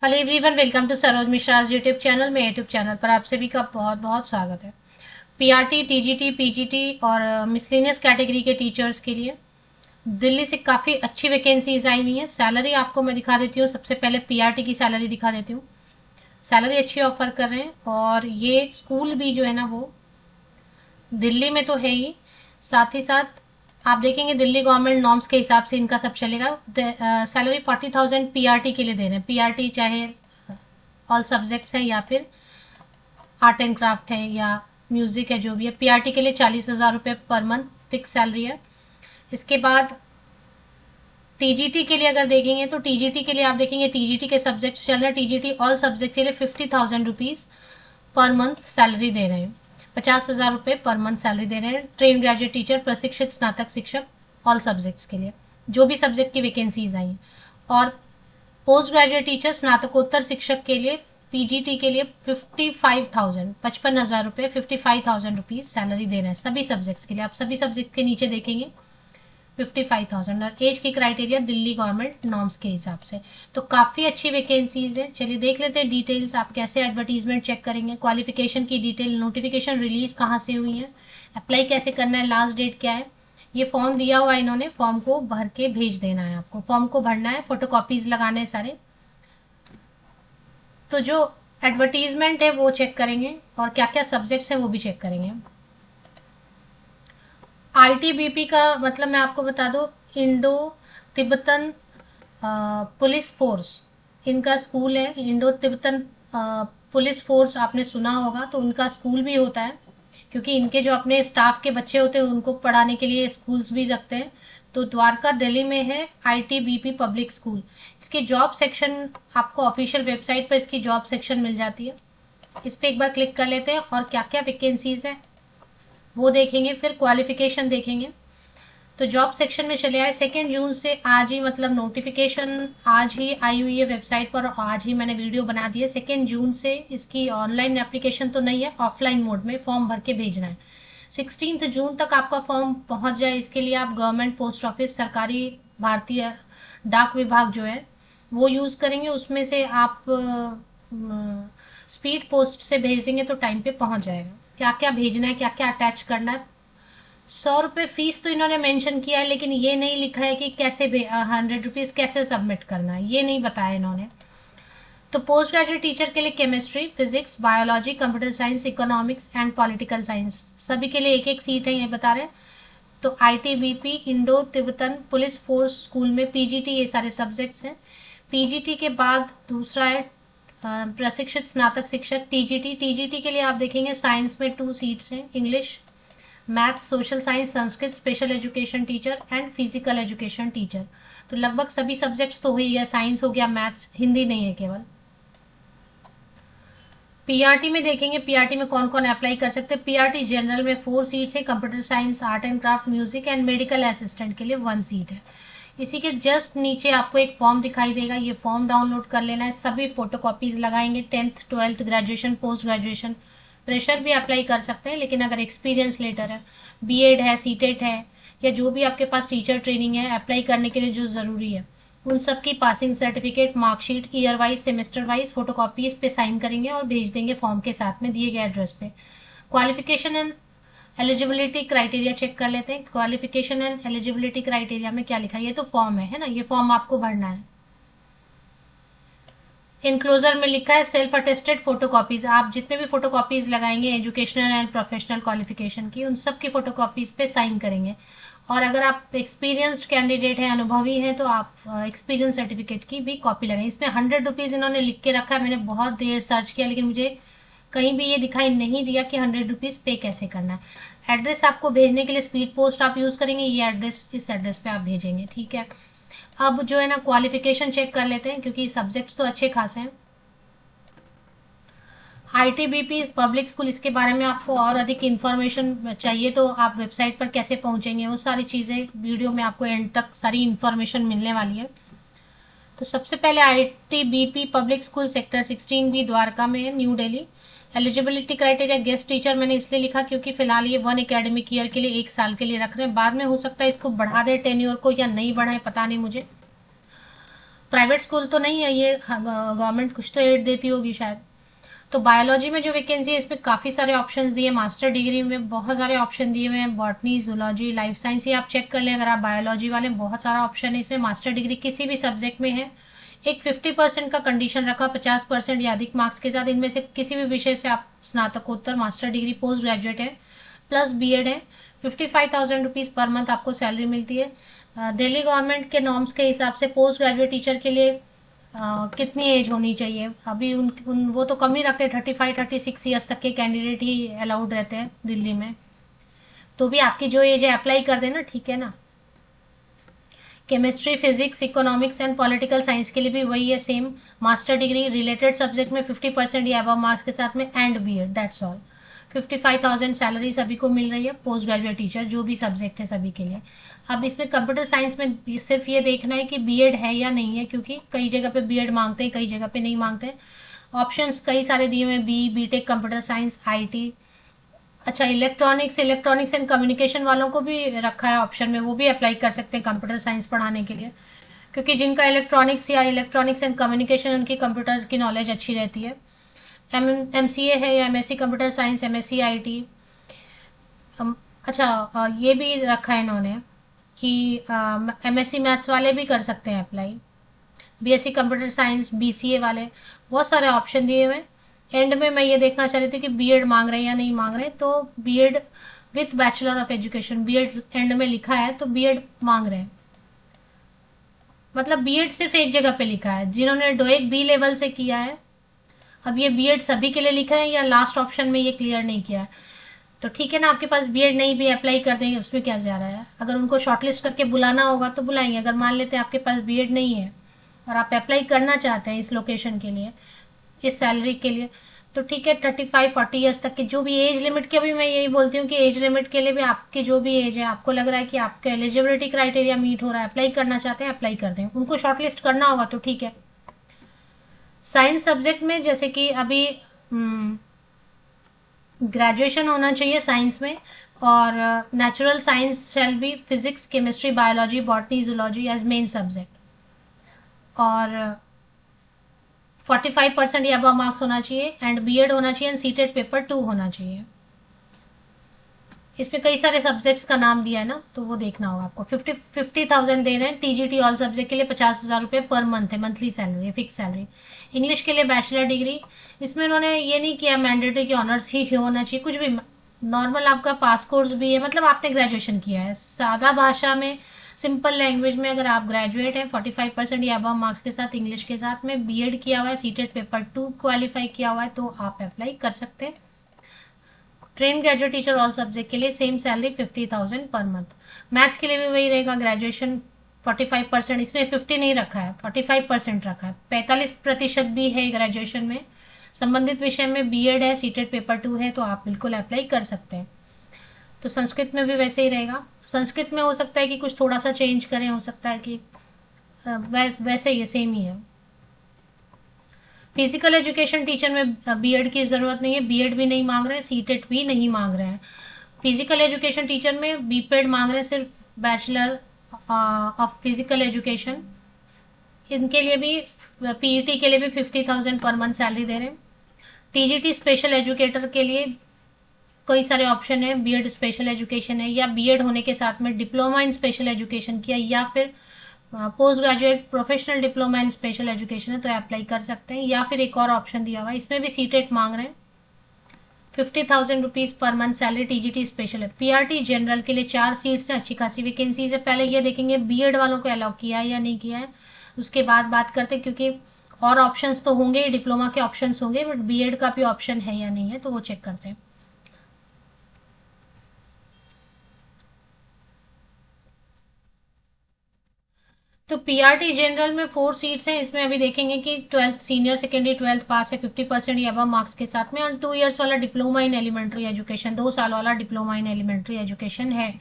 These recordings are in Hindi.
Hello everyone, welcome to Saroj Mishra's YouTube channel. में यूट्यूब चैनल पर आप सभी का बहुत बहुत स्वागत है। पीआरटी, टीजीटी, पीजीटी और मिसलेनियस कैटेगरी के टीचर्स के लिए दिल्ली से काफ़ी अच्छी वैकेंसीज आई हुई हैं। सैलरी आपको मैं दिखा देती हूँ। सबसे पहले पीआरटी की सैलरी दिखा देती हूँ। सैलरी अच्छी ऑफर कर रहे हैं और ये स्कूल भी जो है ना वो दिल्ली में तो है ही, साथ ही साथ आप देखेंगे दिल्ली गवर्नमेंट नॉर्म्स के हिसाब से इनका सब चलेगा। सैलरी 40,000 पीआरटी के लिए दे रहे हैं। पीआरटी चाहे ऑल सब्जेक्ट्स है या फिर आर्ट एंड क्राफ्ट है या म्यूजिक है, जो भी है। पीआरटी के लिए 40,000 रुपये पर मंथ फिक्स सैलरी है। इसके बाद टीजीटी के लिए अगर देखेंगे तो टीजीटी के लिए आप देखेंगे टीजीटी के सब्जेक्ट चल रहे हैं। टीजीटी ऑल सब्जेक्ट के लिए 50,000 रुपीज पर मंथ सैलरी दे रहे हैं। 50,000 रुपये पर मंथ सैलरी दे रहे हैं। ट्रेन ग्रेजुएट टीचर, प्रशिक्षित स्नातक शिक्षक ऑल सब्जेक्ट्स के लिए, जो भी सब्जेक्ट की वैकेंसीज आई हैं। और पोस्ट ग्रेजुएट टीचर, स्नातकोत्तर शिक्षक के लिए पीजीटी के लिए 55,000, 55,000 रुपये, 55,000 रुपीज सैलरी दे रहे हैं सभी सब्जेक्ट्स के लिए। आप सभी सब्जेक्ट के नीचे देखेंगे 55,000। और एज की क्राइटेरिया दिल्ली गवर्नमेंट नॉर्म्स के हिसाब से। तो काफ़ी अच्छी वैकेंसीज है। चलिए देख लेते हैं डिटेल्स। आप कैसे एडवर्टीजमेंट चेक करेंगे, क्वालिफिकेशन की डिटेल, नोटिफिकेशन रिलीज कहाँ से हुई है, अप्लाई कैसे करना है, लास्ट डेट क्या है। ये फॉर्म दिया हुआ है इन्होंने, फॉर्म को भर के भेज देना है आपको। फॉर्म को भरना है, फोटोकॉपीज लगाने हैं सारे। तो जो एडवर्टीजमेंट है वो चेक करेंगे और क्या क्या सब्जेक्ट्स है वो भी चेक करेंगे। आईटीबीपी का मतलब मैं आपको बता दूं, इंडो तिब्बतन पुलिस फोर्स इनका स्कूल है। इंडो तिब्बतन पुलिस फोर्स आपने सुना होगा, तो उनका स्कूल भी होता है, क्योंकि इनके जो अपने स्टाफ के बच्चे होते हैं उनको पढ़ाने के लिए स्कूल्स भी रखते हैं। तो द्वारका दिल्ली में है आईटीबीपी पब्लिक स्कूल। इसके जॉब सेक्शन आपको ऑफिशियल वेबसाइट पर इसकी जॉब सेक्शन मिल जाती है। इस पर एक बार क्लिक कर लेते हैं और क्या क्या वैकेंसीज है वो देखेंगे, फिर क्वालिफिकेशन देखेंगे। तो जॉब सेक्शन में चले आए। 2 जून से आज ही, मतलब नोटिफिकेशन आज ही आई हुई है वेबसाइट पर, आज ही मैंने वीडियो बना दी है। 2 जून से इसकी ऑनलाइन एप्लीकेशन तो नहीं है, ऑफलाइन मोड में फॉर्म भर के भेजना है। 16 जून तक आपका फॉर्म पहुंच जाए, इसके लिए आप गवर्नमेंट पोस्ट ऑफिस, सरकारी भारतीय डाक विभाग जो है वो यूज करेंगे। उसमें से आप स्पीड पोस्ट से भेज देंगे तो टाइम पे पहुंच जाएगा। क्या क्या भेजना है, क्या क्या अटैच करना है। 100 रुपये फीस तो इन्होंने मेंशन किया है, लेकिन ये नहीं लिखा है कि कैसे 100 रुपीज कैसे सबमिट करना है, ये नहीं बताया इन्होंने। तो पोस्ट ग्रेजुएट टीचर के लिए chemistry, physics, biology, computer science, economics and political science, सभी के लिए एक एक सीट है, ये बता रहे हैं। तो ITBP Indo Tibetan police force school में पीजीटी, ये सारे सब्जेक्ट्स हैं। पीजीटी के बाद दूसरा है प्रशिक्षित स्नातक शिक्षक टीजीटी। टीजीटी के लिए आप देखेंगे साइंस में 2 सीट्स हैं, English, maths, social science, Sanskrit, special education teacher and physical education teacher. तो लगभग सभी सब्जेक्ट्स तो हुई है, साइंस हो गया, मैथ्स, हिंदी नहीं है केवल। पीआरटी में देखेंगे, पीआरटी में कौन कौन अप्लाई कर सकते हैं। पीआरटी जनरल में 4 सीट्स है, computer science, art and craft, music and medical assistant के लिए 1 सीट है। इसी के जस्ट नीचे आपको एक फॉर्म दिखाई देगा, ये फॉर्म डाउनलोड कर लेना है। सभी फोटोकॉपीज लगाएंगे। 10th 12th graduation, post graduation, pressure भी अप्लाई कर सकते हैं, लेकिन अगर एक्सपीरियंस लेटर है, बीएड है, सीटेट है, या जो भी आपके पास टीचर ट्रेनिंग है अप्लाई करने के लिए जो जरूरी है, उन सब की passing certificate, marksheet, year wise, semester wise photocopies पे साइन करेंगे और भेज देंगे फॉर्म के साथ में दिए गए एड्रेस पे। Qualification and eligibility criteria check कर लेते हैं। क्वालिफिकेशन एंड एलिजिबिलिटी क्राइटेरिया में क्या लिखा है, ये तो फॉर्म है ना, ये फॉर्म आपको भरना है। इनक्लोजर में लिखा है सेल्फ अटेस्टेड फोटोकॉपीज। आप जितने भी फोटोकॉपीज लगाएंगे एजुकेशनल एंड प्रोफेशनल क्वालिफिकेशन की, उन सब की फोटोकॉपीज पे साइन करेंगे। और अगर आप एक्सपीरियंस्ड कैंडिडेट हैं, अनुभवी हैं, तो आप एक्सपीरियंस सर्टिफिकेट की भी कॉपी लगाएं। इसमें 100 रुपीज इन्होंने लिख के रखा है। मैंने बहुत देर सर्च किया, लेकिन मुझे कहीं भी ये दिखाई नहीं दिया कि 100 रुपीज पे कैसे करना है। एड्रेस आपको भेजने के लिए स्पीड पोस्ट आप यूज करेंगे, ये एड्रेस, इस एड्रेस पे आप भेजेंगे, ठीक है। अब जो है ना क्वालिफिकेशन चेक कर लेते हैं, क्योंकि सब्जेक्ट्स तो अच्छे खासे हैं। आईटीबीपी पब्लिक स्कूल, इसके बारे में आपको और अधिक इन्फॉर्मेशन चाहिए तो आप वेबसाइट पर कैसे पहुंचेंगे, वो सारी चीज़ें वीडियो में आपको एंड तक सारी इन्फॉर्मेशन मिलने वाली है। तो सबसे पहले ITBP public school sector 16B Dwarka में है, new Delhi. Eligibility criteria guest teacher मैंने इसलिए लिखा क्योंकि फिलहाल ये 1 एकेडमिक ईयर के लिए 1 साल के लिए रख रहे हैं। बाद में हो सकता है इसको बढ़ा दे टेन्योर को, या नहीं बढ़ाए, पता नहीं मुझे। प्राइवेट स्कूल तो नहीं है ये, गवर्नमेंट कुछ तो एड देती होगी शायद। तो बायोलॉजी में जो वैकेंसी है इसमें काफ़ी सारे ऑप्शंस दिए, मास्टर डिग्री में बहुत सारे ऑप्शन दिए हुए हैं, बॉटनी, जूलॉजी, लाइफ साइंस, ये आप चेक कर लें अगर आप बायोलॉजी वाले, बहुत सारा ऑप्शन है इसमें। मास्टर डिग्री किसी भी सब्जेक्ट में है। एक 50% का कंडीशन रखा, 50% या अधिक मार्क्स के साथ इनमें से किसी भी विषय से आप स्नातकोत्तर, मास्टर डिग्री, पोस्ट ग्रेजुएट है, प्लस बीएड है। 55,000 रुपीज़ पर मंथ आपको सैलरी मिलती है। दिल्ली गवर्नमेंट के नॉर्म्स के हिसाब से पोस्ट ग्रेजुएट टीचर के लिए कितनी एज होनी चाहिए, अभी वो तो कम ही रखते हैं, 35-36 ईयर्स तक के कैंडिडेट ही अलाउड रहते हैं दिल्ली में। तो भी आपकी जो एज है अप्लाई कर देना, ठीक है ना। Chemistry, physics, economics and political science के लिए भी वही है same. Master degree related subject में 50% या अबव मार्क्स के साथ में, and B Ed, that's all. 55,000 salary सभी को मिल रही है, पोस्ट ग्रेजुएट टीचर जो भी सब्जेक्ट है सभी के लिए। अब इसमें कंप्यूटर साइंस में सिर्फ ये देखना है कि बीएड है या नहीं है, क्योंकि कई जगह पे बीएड मांगते हैं, कई जगह पे नहीं मांगते। ऑप्शंस कई सारे दिए हुए हैं, बीटेक कंप्यूटर साइंस, आईटी। अच्छा, इलेक्ट्रॉनिक्स एंड कम्युनिकेशन वालों को भी रखा है ऑप्शन में, वो भी अप्लाई कर सकते हैं कंप्यूटर साइंस पढ़ाने के लिए, क्योंकि जिनका इलेक्ट्रॉनिक्स एंड कम्युनिकेशन, उनकी कंप्यूटर की नॉलेज अच्छी रहती है। एमसीए है या MSc computer science, MSc IT. अच्छा, ये भी रखा है इन्होंने कि एमएससी मैथ्स वाले भी कर सकते हैं apply, BSc computer science, BCA वाले, बहुत सारे ऑप्शन दिए हुए। एंड में मैं ये देखना चाह रही थी कि बीएड मांग रहे हैं या नहीं मांग रहे, तो B Ed with bachelor of education, B Ed and में लिखा है तो बीएड मांग रहे हैं। मतलब बीएड सिर्फ एक जगह पे लिखा है, जिन्होंने डोएक बी लेवल से किया है। अब ये बीएड सभी के लिए लिखा है या लास्ट ऑप्शन में ये क्लियर नहीं किया है, तो ठीक है ना, आपके पास बीएड नहीं भी अप्लाई कर देंगे, उसमें क्या जा रहा है। अगर उनको शॉर्टलिस्ट करके बुलाना होगा तो बुलाएंगे। अगर मान लेते हैं आपके पास बीएड नहीं है और आप अप्लाई करना चाहते हैं इस लोकेशन के लिए, इस सैलरी के लिए, तो ठीक है, 35-40 ईयर्स तक की जो भी एज लिमिट के, अभी मैं यही बोलती हूँ कि एज लिमिट के लिए भी आपकी जो भी एज है, आपको लग रहा है कि आपका एलिजिबिलिटी क्राइटेरिया मीट हो रहा है, अप्लाई करना चाहते हैं, अप्लाई कर दें। उनको शॉर्टलिस्ट करना होगा तो ठीक है। साइंस सब्जेक्ट में जैसे कि अभी ग्रेजुएशन होना चाहिए साइंस में, और natural science shall be physics, chemistry, biology, botany, zoology as main subject, और 45% या अबव मार्क्स होना चाहिए, एंड बीएड होना चाहिए, एंड सीटेट पेपर 2 होना चाहिए। इसमें कई सारे सब्जेक्ट्स का नाम दिया है ना, तो वो देखना होगा आपको। 50,000 दे रहे हैं। टीजीटी ऑल सब्जेक्ट के लिए 50,000 रुपये पर मंथ है, monthly salary, fix salary. English के लिए बैचलर डिग्री, इसमें उन्होंने ये नहीं किया मैंडेटरी की ऑनर्स ही होना चाहिए, कुछ भी नॉर्मल आपका पास कोर्स भी है, मतलब आपने ग्रेजुएशन किया है। सादा भाषा में, सिंपल लैंग्वेज में अगर आप ग्रेजुएट हैं 45% या अबव मार्क्स के साथ, इंग्लिश के साथ में, बीएड किया हुआ है, सीटेट पेपर 2 क्वालिफाई किया हुआ है, तो आप अप्लाई कर सकते हैं। Train graduate teacher all subject के लिए same salary 50,000 per month. Maths के लिए भी वही रहेगा, ग्रेजुएशन 45%, इसमें 50 नहीं रखा है, 45% रखा है। 45% भी है ग्रेजुएशन में। संबंधित विषय में बीएड है, सीटेट पेपर 2 है, तो आप बिल्कुल अप्लाई कर सकते हैं। तो संस्कृत में भी वैसे ही रहेगा। संस्कृत में हो सकता है कि कुछ थोड़ा सा चेंज करें, हो सकता है कि वैसे ये सेम ही है। फिजिकल एजुकेशन टीचर में बीएड की जरूरत नहीं है, बीएड भी नहीं मांग रहे हैं, सीटेट भी नहीं मांग रहे हैं। फिजिकल एजुकेशन टीचर में बीपेड मांग रहे हैं, सिर्फ बैचलर ऑफ फिजिकल एजुकेशन। इनके लिए भी, पीईटी के लिए भी 50,000 पर मंथ सैलरी दे रहे हैं। टीजीटी स्पेशल एजुकेटर के लिए कई सारे ऑप्शन है, बीएड स्पेशल एजुकेशन है, या बीएड होने के साथ में डिप्लोमा इन स्पेशल एजुकेशन किया, या फिर post graduate professional diploma in special education है तो अप्लाई कर सकते हैं। या फिर एक और ऑप्शन दिया हुआ है, इसमें भी सीटेट मांग रहे हैं। 50,000 rupees per month salary, TGT special है। पीआरटी जनरल के लिए 4 सीट्स हैं, अच्छी खासी वैकेंसीज है। पहले ये देखेंगे बीएड वालों को अलाउ किया है या नहीं किया है, उसके बाद बात करते हैं, क्योंकि और ऑप्शंस तो होंगे, डिप्लोमा के ऑप्शंस होंगे, बट बीएड का भी ऑप्शन है या नहीं है, तो वो चेक करते हैं। तो पीआरटी जनरल में 4 सीट्स हैं। इसमें अभी देखेंगे कि 12th सीनियर सेकेंडरी 12th पास है 50% या अबव मार्क्स के साथ में, और 2 इयर्स वाला डिप्लोमा इन एलिमेंट्री एजुकेशन, 2 साल वाला डिप्लोमा इन एलिमेंट्री एजुकेशन है।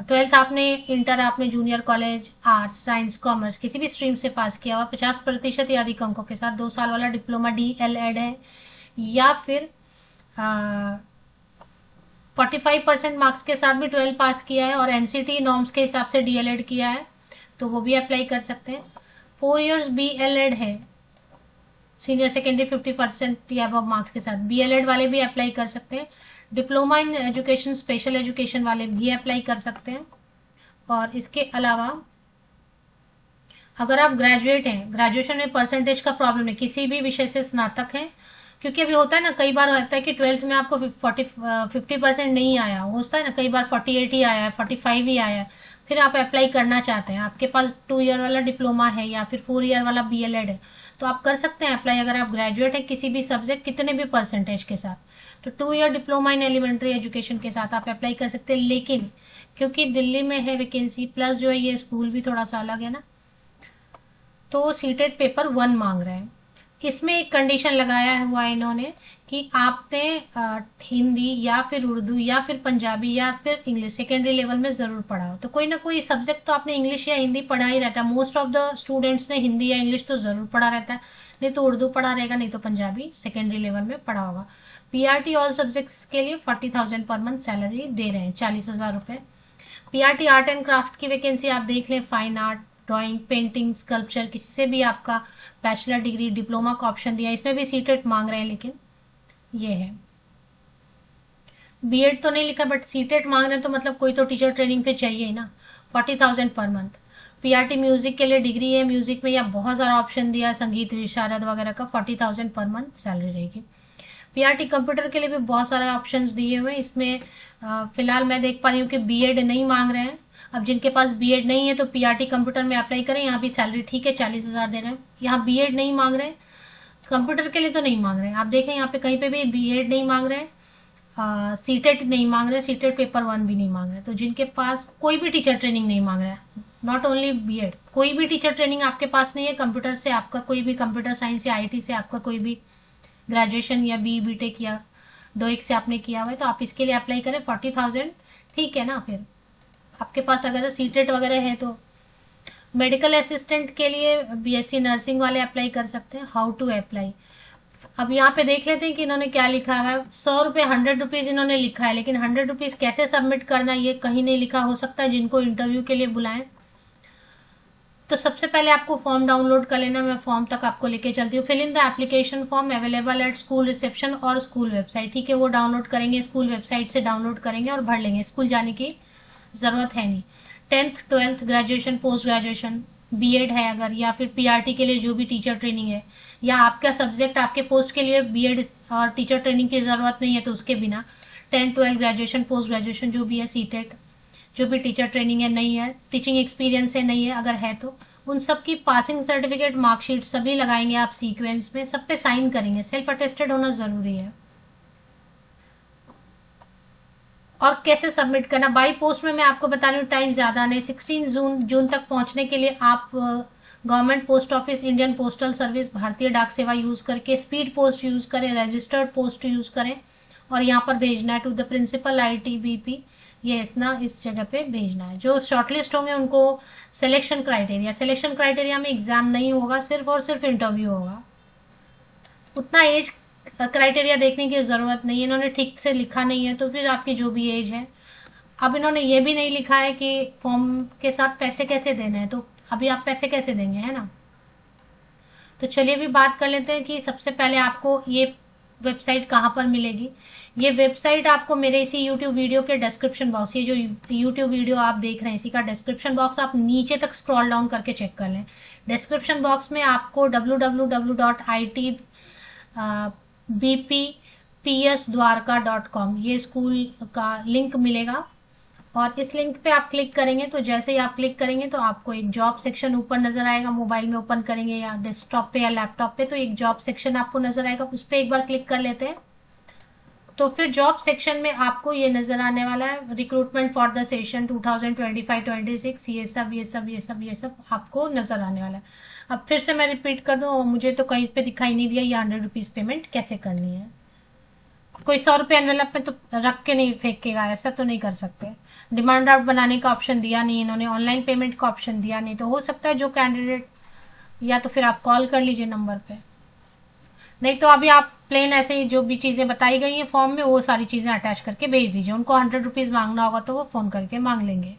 12th आपने, इंटर आपने junior college, arts, science, commerce किसी भी स्ट्रीम से पास किया हुआ 50% या अधिक अंकों के साथ, 2 साल वाला डिप्लोमा DLED है, या फिर 45% मार्क्स के साथ भी 12 पास किया है और एनसीटी नॉर्म्स के हिसाब से DLED किया है, तो वो भी अप्लाई कर सकते हैं। 4 इयर्स BLED है, सीनियर सेकेंडरी 50% या अबव मार्क्स के साथ, BLED वाले भी अप्लाई कर सकते हैं। Diploma in education special education वाले भी अप्लाई कर सकते हैं। और इसके अलावा अगर आप ग्रेजुएट हैं, ग्रेजुएशन में परसेंटेज का प्रॉब्लम नहीं, किसी भी विषय से स्नातक हैं, क्योंकि अभी होता है ना, कई बार होता है कि 12th में आपको 50% नहीं आया, होता है ना, कई बार 48 ही आया है, 45 ही आया है, फिर आप अप्लाई करना चाहते हैं, आपके पास 2 ईयर वाला डिप्लोमा है या फिर 4 ईयर वाला BLED है, तो आप कर सकते हैं अप्लाई। अगर आप ग्रेजुएट हैं किसी भी सब्जेक्ट कितने भी परसेंटेज के साथ, तो 2 year diploma in elementary education के साथ आप अप्लाई कर सकते हैं। लेकिन क्योंकि दिल्ली में है वैकेंसी, प्लस जो है ये स्कूल भी थोड़ा सा अलग है ना, तो सीटेट पेपर 1 मांग रहे हैं। इसमें एक कंडीशन लगाया हुआ है इन्होंने कि आपने हिंदी या फिर उर्दू या फिर पंजाबी या फिर इंग्लिश सेकेंडरी लेवल में ज़रूर पढ़ा हो। तो कोई ना कोई सब्जेक्ट तो आपने इंग्लिश या हिंदी पढ़ा ही रहता है। मोस्ट ऑफ द स्टूडेंट्स ने हिंदी या इंग्लिश तो ज़रूर पढ़ा रहता है, नहीं तो उर्दू पढ़ा रहेगा, नहीं तो पंजाबी सेकेंडरी लेवल में पढ़ा होगा। PRT ऑल सब्जेक्ट्स के लिए 40,000 पर मंथ सैलरी दे रहे हैं, 40,000 रुपये। PRT आर्ट एंड क्राफ्ट की वैकेंसी आप देख लें, fine art, drawing, painting, sculpture, किसी से भी आपका बैचलर डिग्री, डिप्लोमा का ऑप्शन दिया, इसमें भी सीटेट मांग रहे हैं। लेकिन ये है, BEd तो नहीं लिखा बट सीटेट मांग रहे हैं, तो मतलब कोई तो टीचर ट्रेनिंग पे चाहिए ही ना। 40,000 पर मंथ। PRT म्यूजिक के लिए डिग्री है, म्यूजिक में या बहुत सारा ऑप्शन दिया, संगीत विशारद वगैरह का, 40,000 पर मंथ सैलरी रहेगी। PRT कंप्यूटर के लिए भी बहुत सारे ऑप्शंस दिए हुए हैं। इसमें फिलहाल मैं देख पा रही हूँ कि BEd नहीं मांग रहे हैं। अब जिनके पास BEd नहीं है तो PRT कंप्यूटर में अप्लाई करें, यहाँ भी सैलरी ठीक है, 40,000 दे रहे हैं। यहाँ BEd नहीं मांग रहे हैं, कंप्यूटर के लिए तो नहीं मांग रहे हैं। आप देखें यहाँ पे कहीं पे भी BEd नहीं मांग रहे हैं, सीटेट नहीं मांग रहे, सीटेट पेपर 1 भी नहीं मांग रहे। तो जिनके पास कोई भी टीचर ट्रेनिंग नहीं मांग रहा है, नॉट ओनली BEd, कोई भी टीचर ट्रेनिंग आपके पास नहीं है, कंप्यूटर से आपका कोई भी, कंप्यूटर साइंस या IT से आपका कोई भी ग्रेजुएशन या BTech या DOEC से आपने किया हुआ है, तो आप इसके लिए अप्लाई करें। 40,000 ठीक है ना। फिर आपके पास अगर सीटेट वगैरह है तो मेडिकल असिस्टेंट के लिए BSc नर्सिंग वाले अप्लाई कर सकते हैं। हाउ टू अप्लाई, अब यहाँ पे देख लेते हैं कि इन्होंने क्या लिखा हुआ है। 100 रुपये, 100 रुपीज़ इन्होंने लिखा है, लेकिन 100 रुपीज़ कैसे सबमिट करना ये कहीं नहीं लिखा। हो सकता है जिनको इंटरव्यू के लिए बुलाएं, तो सबसे पहले आपको फॉर्म डाउनलोड कर लेना। मैं फॉर्म तक आपको लेके चलती हूँ। Fill in the application form available at school reception और स्कूल वेबसाइट, ठीक है, वो डाउनलोड करेंगे, स्कूल वेबसाइट से डाउनलोड करेंगे और भर लेंगे, स्कूल जाने की ज़रूरत है नहीं। 10th 12th graduation, post graduation, BEd है अगर, या फिर PRT के लिए जो भी टीचर ट्रेनिंग है, या आपका सब्जेक्ट आपके पोस्ट के लिए BEd और टीचर ट्रेनिंग की ज़रूरत नहीं है, तो उसके बिना 10th 12th graduation, post graduation जो भी है, सीटेट, जो भी टीचर ट्रेनिंग है, नहीं है, टीचिंग एक्सपीरियंस है, नहीं है, अगर है तो उन सब की पासिंग सर्टिफिकेट, मार्कशीट सभी लगाएंगे आप सीक्वेंस में, सब पे साइन करेंगे। सेल्फ अटेस्टेड होना ज़रूरी है। और कैसे सबमिट करना, बाई पोस्ट में मैं आपको बता रही हूँ, टाइम ज़्यादा नहीं, 16 जून तक पहुँचने के लिए आप government post office, Indian postal service, भारतीय डाक सेवा यूज़ करके, स्पीड पोस्ट यूज़ करें, रजिस्टर्ड पोस्ट यूज़ करें, और यहाँ पर भेजना है टू द प्रिंसिपल ITBP, ये इतना इस जगह पे भेजना है। जो शॉर्टलिस्ट होंगे उनको सिलेक्शन क्राइटेरिया में एग्जाम नहीं होगा, सिर्फ और सिर्फ इंटरव्यू होगा। उतना एज क्राइटेरिया देखने की ज़रूरत नहीं है, इन्होंने ठीक से लिखा नहीं है, तो फिर आपकी जो भी एज है। अब इन्होंने ये भी नहीं लिखा है कि फॉर्म के साथ पैसे कैसे देने हैं, तो अभी आप पैसे कैसे देंगे, है ना। तो चलिए अभी बात कर लेते हैं कि सबसे पहले आपको ये वेबसाइट कहाँ पर मिलेगी। ये वेबसाइट आपको मेरे इसी YouTube वीडियो के डिस्क्रिप्शन बॉक्स, ये जो YouTube वीडियो आप देख रहे हैं इसी का डिस्क्रिप्शन बॉक्स आप नीचे तक स्क्रॉल डाउन करके चेक कर लें। डिस्क्रिप्शन बॉक्स में आपको www.itbpsdwarka.com ये स्कूल का लिंक मिलेगा, और इस लिंक पे आप क्लिक करेंगे तो जैसे ही आप क्लिक करेंगे तो आपको एक जॉब सेक्शन ऊपर नजर आएगा। मोबाइल में ओपन करेंगे या डेस्कटॉप पे या लैपटॉप पे, तो एक जॉब सेक्शन आपको नजर आएगा, उस पर एक बार क्लिक कर लेते हैं। तो फिर जॉब सेक्शन में आपको ये नजर आने वाला है, रिक्रूटमेंट फॉर द सेशन 2025-26, ये सब आपको नजर आने वाला है। अब फिर से मैं रिपीट कर दूं, मुझे तो कहीं पे दिखाई नहीं दिया ये 100 रुपीज़ पेमेंट कैसे करनी है। कोई 100 रुपये एनवेलप में तो रख के नहीं फेंकेगा, ऐसा तो नहीं कर सकते। डिमांड ड्राफ्ट बनाने का ऑप्शन दिया नहीं इन्होंने, ऑनलाइन पेमेंट का ऑप्शन दिया नहीं, तो हो सकता है जो कैंडिडेट, या तो फिर आप कॉल कर लीजिए नंबर पे, नहीं तो अभी आप प्लेन ऐसे ही जो भी चीज़ें बताई गई हैं फॉर्म में वो सारी चीज़ें अटैच करके भेज दीजिए। उनको 100 रुपीज़ मांगना होगा तो वो फ़ोन करके मांग लेंगे।